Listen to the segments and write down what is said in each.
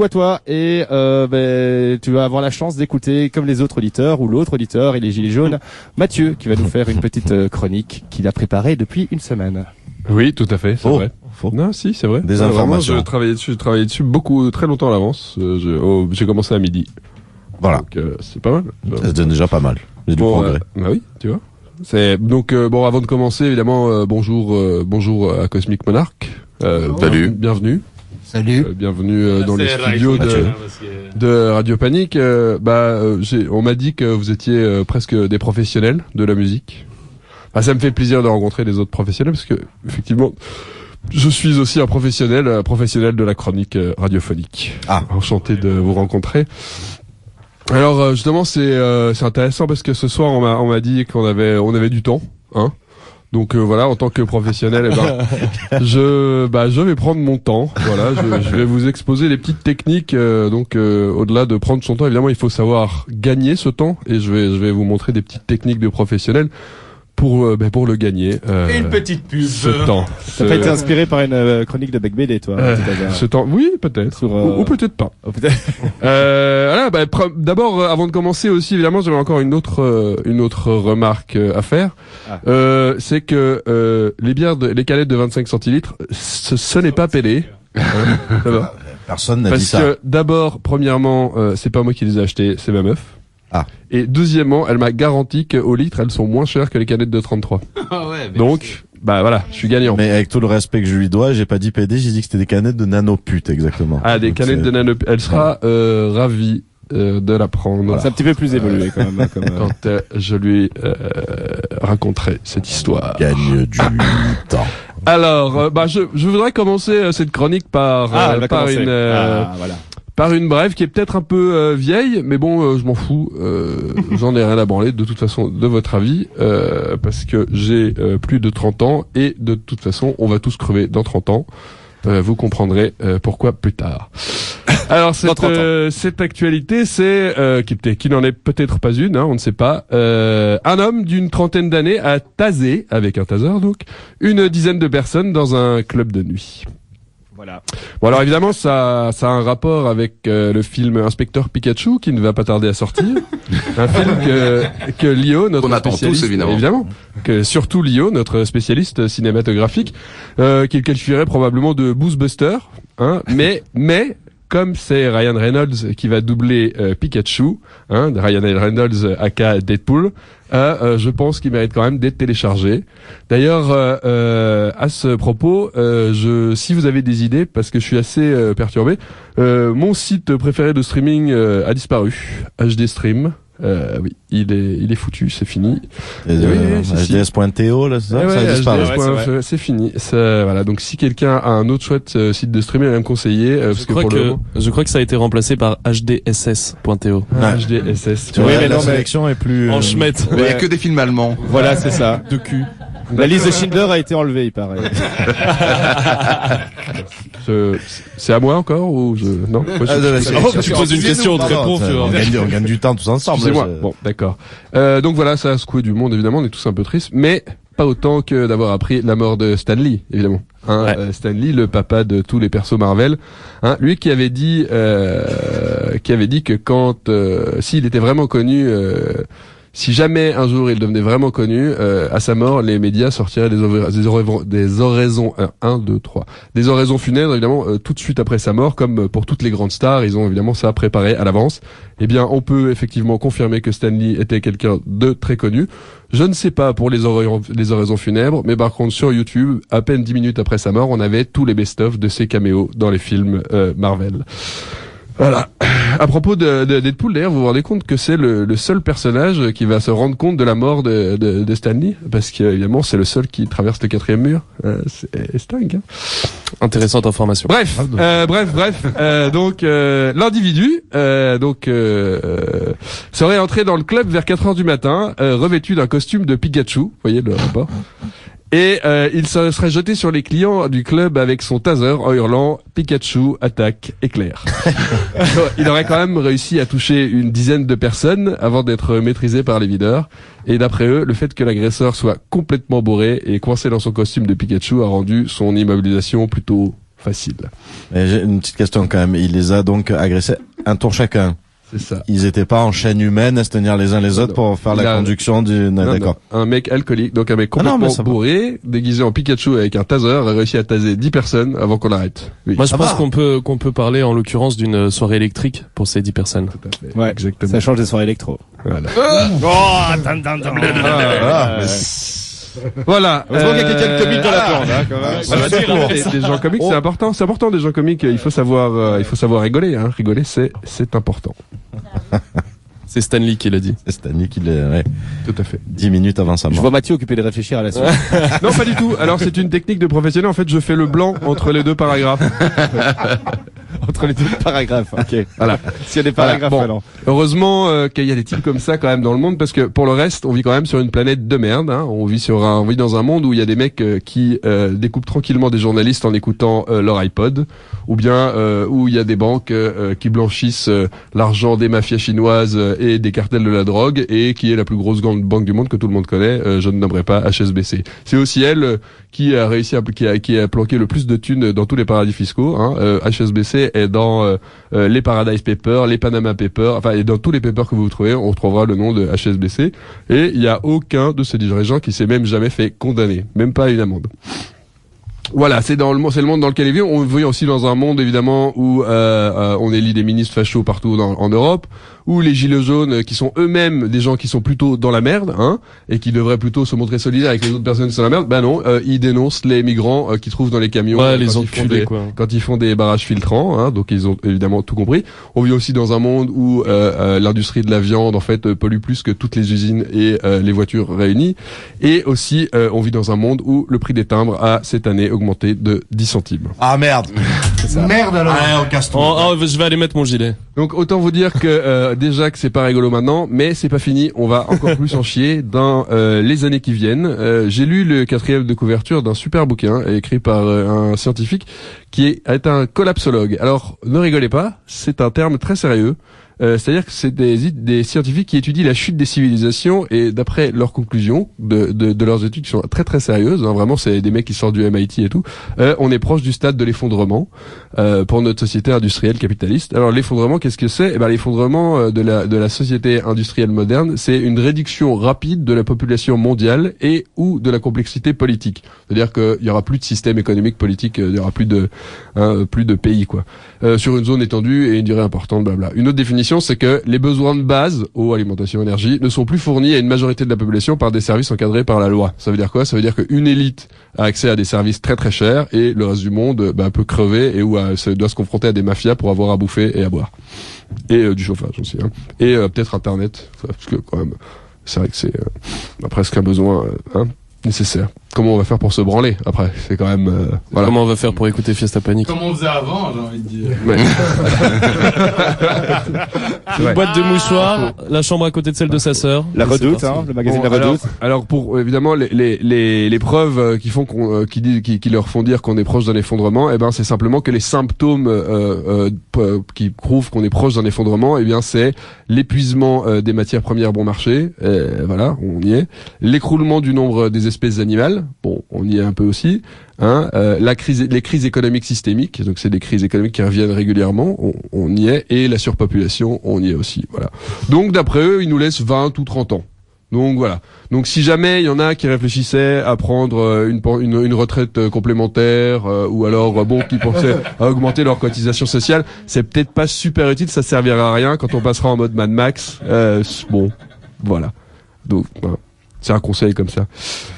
À toi et tu vas avoir la chance d'écouter comme les autres auditeurs ou l'autre auditeur et les gilets jaunes, Mathieu qui va nous faire une petite chronique qu'il a préparée depuis une semaine. Oui, tout à fait, c'est vrai. Non, si, c'est vrai. Des informations. Je travaillais dessus beaucoup, très longtemps à l'avance. J'ai commencé à midi. Voilà. Donc, c'est pas mal. Ça se donne déjà pas mal. Il y a du progrès. Bah oui, tu vois. C'est donc bon. Avant de commencer, évidemment, bonjour à Cosmic Monarch. Salut. Bienvenue. Salut. Bienvenue dans les studios de Radio Panique. On m'a dit que vous étiez presque des professionnels de la musique. Bah, ça me fait plaisir de rencontrer des autres professionnels parce que effectivement, je suis aussi un professionnel de la chronique radiophonique. Ah, enchanté de vous rencontrer. Alors justement, c'est intéressant parce que ce soir on m'a dit qu'on avait du temps, hein. Donc voilà, en tant que professionnel, je vais prendre mon temps. Voilà, je vais vous exposer les petites techniques. Au-delà de prendre son temps, évidemment, il faut savoir gagner ce temps. Et je vais vous montrer des petites techniques de professionnel pour le gagner. Une petite pub. Ce temps. T'as pas été inspiré par une chronique de Bec BD, toi? Ce temps, oui, peut-être. Ou peut-être pas. Voilà, d'abord, avant de commencer aussi, évidemment, j'avais encore une autre remarque à faire. C'est que les canettes de 25 centilitres, ce n'est pas pelé. Ça va. Personne n'a dit ça. Parce que d'abord, premièrement, c'est pas moi qui les ai achetées, c'est ma meuf. Ah. Et deuxièmement, elle m'a garanti qu'au litre, elles sont moins chères que les canettes de 33. Ah ouais, Donc, voilà, je suis gagnant. Mais avec tout le respect que je lui dois, j'ai pas dit PD, j'ai dit que c'était des canettes de nanopute, exactement. Ah, des canettes de nanopute. Elle sera ravie de la prendre. Voilà. C'est un petit peu plus évolué quand même. Quand je lui raconterai cette histoire. Gagne du temps. Alors, je voudrais commencer cette chronique par une brève qui est peut-être un peu vieille, mais bon, je m'en fous. J'en ai rien à branler de toute façon de votre avis, parce que j'ai plus de 30 ans et de toute façon, on va tous crever dans 30 ans. Vous comprendrez pourquoi plus tard. Alors cette actualité, c'est qui n'en est peut-être pas une, hein, on ne sait pas. Un homme d'une trentaine d'années a tasé, avec un taser donc, une dizaine de personnes dans un club de nuit. Voilà. Bon, alors évidemment, ça a un rapport avec le film Inspecteur Pikachu qui ne va pas tarder à sortir. Un film que Lio, notre spécialiste, tous, évidemment, que surtout Lio, notre spécialiste cinématographique, qu'il qualifierait probablement de Boostbuster, hein. Mais comme c'est Ryan Reynolds qui va doubler Pikachu, hein, Ryan Reynolds aka Deadpool, je pense qu'il mérite quand même d'être téléchargé. D'ailleurs, à ce propos, si vous avez des idées, parce que je suis assez perturbé, mon site préféré de streaming a disparu, HD Stream. Oui, il est foutu, c'est fini. HDS.to, là, c'est ça? Ça a disparu. C'est fini. Voilà. Donc, si quelqu'un a un autre chouette site de streaming à me conseiller, je crois que ça a été remplacé par HDSS.to. HDSS. Tu vois, la sélection est plus... En schmett. Il y a que des films allemands. Voilà, c'est ça. De cul. La liste de Schindler a été enlevée, il paraît. C'est à moi encore ou non? Tu poses une question, on te répond. On gagne du temps tous ensemble. Excusez-moi. Bon, d'accord. Donc voilà, ça a secoué du monde, évidemment, on est tous un peu tristes, mais pas autant que d'avoir appris la mort de Stan Lee, évidemment. Hein, ouais. Stan Lee, le papa de tous les persos Marvel, hein, lui qui avait dit que quand s'il était vraiment connu, si jamais un jour il devenait vraiment connu, à sa mort, les médias sortiraient des oraisons funèbres, évidemment, tout de suite après sa mort, comme pour toutes les grandes stars, ils ont évidemment ça préparé à l'avance. Eh bien, on peut effectivement confirmer que Stan Lee était quelqu'un de très connu. Je ne sais pas pour les oraisons funèbres, mais par contre, sur YouTube, à peine 10 minutes après sa mort, on avait tous les best-of de ses caméos dans les films Marvel. Voilà. À propos de Deadpool, d'ailleurs, vous vous rendez compte que c'est le seul personnage qui va se rendre compte de la mort de Stan Lee, parce qu'évidemment, c'est le seul qui traverse le 4e mur. C'est dingue, hein. Intéressante information. Bref. Donc, l'individu, serait entré dans le club vers 4 heures du matin, revêtu d'un costume de Pikachu. Vous voyez le rapport? Et il se serait jeté sur les clients du club avec son taser en hurlant « Pikachu, attaque, éclair ». Il aurait quand même réussi à toucher une dizaine de personnes avant d'être maîtrisé par les videurs. Et d'après eux, le fait que l'agresseur soit complètement bourré et coincé dans son costume de Pikachu a rendu son immobilisation plutôt facile. Mais j'ai une petite question quand même. Il les a donc agressés un tour chacun. C'est ça. Ils étaient pas en chaîne humaine à se tenir les uns les autres pour faire la conduction du... Non, d'accord. Non, un mec alcoolique, donc un mec non, complètement bourré, déguisé en Pikachu avec un taser, a réussi à taser 10 personnes avant qu'on l'arrête. Oui. Moi, je pense qu'on peut parler en l'occurrence d'une soirée électrique pour ces 10 personnes. Tout à fait. Ouais, exactement. ça change des soirées électro. Voilà. Voilà. Heureusement qu'il y a quelqu'un de comique dans la plante, hein, quand même. Ça va dire, des gens comiques, c'est important. C'est important, des gens comiques. Il faut savoir rigoler, hein. Rigoler, c'est important. C'est Stanley qui l'a dit. C'est Stanley qui l'a, ouais. Tout à fait. 10 minutes avant sa Je mort. vois Mathieu occupé de réfléchir à la suite. Non, pas du tout. Alors, c'est une technique de professionnel. En fait, je fais le blanc entre les deux paragraphes. Entre les deux paragraphes, ok. Voilà. S'il y a des paragraphes, Bon. alors. Heureusement qu'il y a des types comme ça quand même dans le monde, parce que pour le reste, on vit quand même sur une planète de merde. Hein. On vit dans un monde où il y a des mecs qui découpent tranquillement des journalistes en écoutant leur iPod, ou bien où il y a des banques qui blanchissent l'argent des mafias chinoises et des cartels de la drogue, et qui est la plus grosse banque du monde que tout le monde connaît. Je ne nommerai pas HSBC. C'est aussi elle qui a réussi qui a planqué le plus de thunes dans tous les paradis fiscaux. Hein. HSBC est dans les Paradise Papers, les Panama Papers, enfin, et dans tous les papers que vous trouvez, on retrouvera le nom de HSBC. Et il n'y a aucun de ces dirigeants qui s'est même jamais fait condamner, même pas une amende. Voilà, c'est le monde dans lequel il vit. On vit aussi dans un monde évidemment où on élit des ministres fachos partout en Europe, où les gilets jaunes, qui sont eux-mêmes des gens qui sont plutôt dans la merde, hein, et qui devraient plutôt se montrer solidaires avec les autres personnes qui sont dans la merde, ben non, ils dénoncent les migrants qui trouvent dans les camions, les enculés, quand ils font des barrages filtrants, hein, donc ils ont évidemment tout compris. On vit aussi dans un monde où l'industrie de la viande en fait pollue plus que toutes les usines et les voitures réunies, et aussi on vit dans un monde où le prix des timbres a cette année augmenté de 10 centimes. Ah merde. Merde alors. Allez, on casse tout. Je vais aller mettre mon gilet. Donc autant vous dire que déjà que c'est pas rigolo maintenant, mais c'est pas fini. On va encore plus en chier dans les années qui viennent. J'ai lu le 4e de couverture d'un super bouquin écrit par un scientifique qui est un collapsologue. Alors ne rigolez pas, c'est un terme très sérieux. C'est-à-dire que c'est des scientifiques qui étudient la chute des civilisations, et d'après leurs conclusions de leurs études qui sont très très sérieuses, hein, vraiment c'est des mecs qui sortent du MIT et tout, on est proche du stade de l'effondrement pour notre société industrielle capitaliste. Alors l'effondrement, qu'est-ce que c'est ? Eh ben l'effondrement de la société industrielle moderne, c'est une réduction rapide de la population mondiale et ou de la complexité politique. C'est-à-dire qu'il y aura plus de système économique politique, il y aura plus de pays quoi. Sur une zone étendue et une durée importante, blabla. Une autre définition, c'est que les besoins de base, eau, alimentation, énergie, ne sont plus fournis à une majorité de la population par des services encadrés par la loi. Ça veut dire quoi ? Ça veut dire qu'une élite a accès à des services très très chers, et le reste du monde peut crever et doit se confronter à des mafias pour avoir à bouffer et à boire. Et du chauffage aussi. Hein. Et peut-être Internet, parce que quand même, c'est vrai que c'est presque un besoin nécessaire. Comment on va faire pour se branler après ? C'est quand même voilà. Comment on va faire pour écouter Fiesta Panic ? Comme on faisait avant, j'ai envie de dire. Ouais. Une boîte de mouchoirs, la chambre à côté de celle de sa sœur. La Et c'est Redoute, parti. hein, le magazine Bon, La Redoute. alors pour évidemment les preuves qui font qui leur font dire qu'on est proche d'un effondrement, eh ben c'est simplement que les symptômes qui prouvent qu'on est proche d'un effondrement, eh bien c'est l'épuisement des matières premières bon marché, voilà, on y est, l'écroulement du nombre des espèces animales, bon, on y est un peu aussi, hein, les crises économiques systémiques, donc c'est des crises économiques qui reviennent régulièrement, on y est, et la surpopulation, on y est aussi, voilà. Donc d'après eux, ils nous laissent 20 ou 30 ans. Donc voilà. Donc si jamais il y en a qui réfléchissaient à prendre une retraite complémentaire ou alors qui pensaient à augmenter leur cotisation sociale, c'est peut-être pas super utile, ça servira à rien quand on passera en mode Mad Max. Bon, voilà. Donc voilà. C'est un conseil comme ça.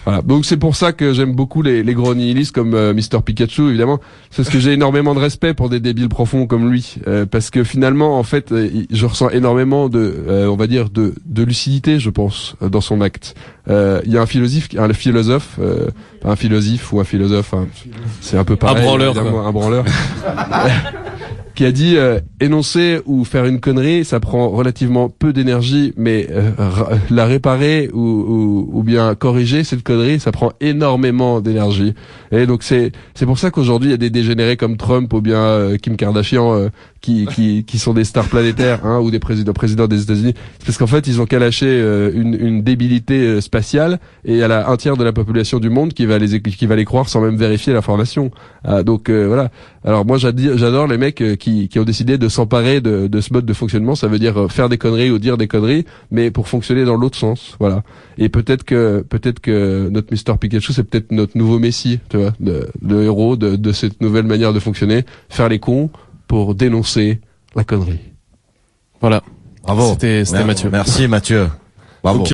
Voilà. Donc c'est pour ça que j'aime beaucoup les gros nihilistes comme Mr Pikachu, évidemment. C'est parce que j'ai énormément de respect pour des débiles profonds comme lui, parce que finalement, en fait, je ressens énormément on va dire de lucidité, je pense, dans son acte. Il y a un philosophe, pas un philosophe ou un philosophe, hein, c'est un peu pareil. Un branleur, quoi. Un branleur. Qui a dit énoncer ou faire une connerie, ça prend relativement peu d'énergie, mais la réparer ou bien corriger cette connerie, ça prend énormément d'énergie. Et donc c'est pour ça qu'aujourd'hui il y a des dégénérés comme Trump ou bien Kim Kardashian qui sont des stars planétaires, hein, ou des présidents des États-Unis. C'est parce qu'en fait, ils ont qu'à lâcher une débilité spatiale et il y a un tiers de la population du monde qui va les croire sans même vérifier l'information. Donc voilà. Alors moi j'adore les mecs qui ont décidé de s'emparer de ce mode de fonctionnement. Ça veut dire faire des conneries ou dire des conneries, mais pour fonctionner dans l'autre sens. Voilà. Et peut-être que notre Mr Pikachu, c'est peut-être notre nouveau Messi, tu vois, le héros de cette nouvelle manière de fonctionner, faire les cons pour dénoncer la connerie. Voilà. Bravo. C'était Mathieu. Merci Mathieu. Bravo.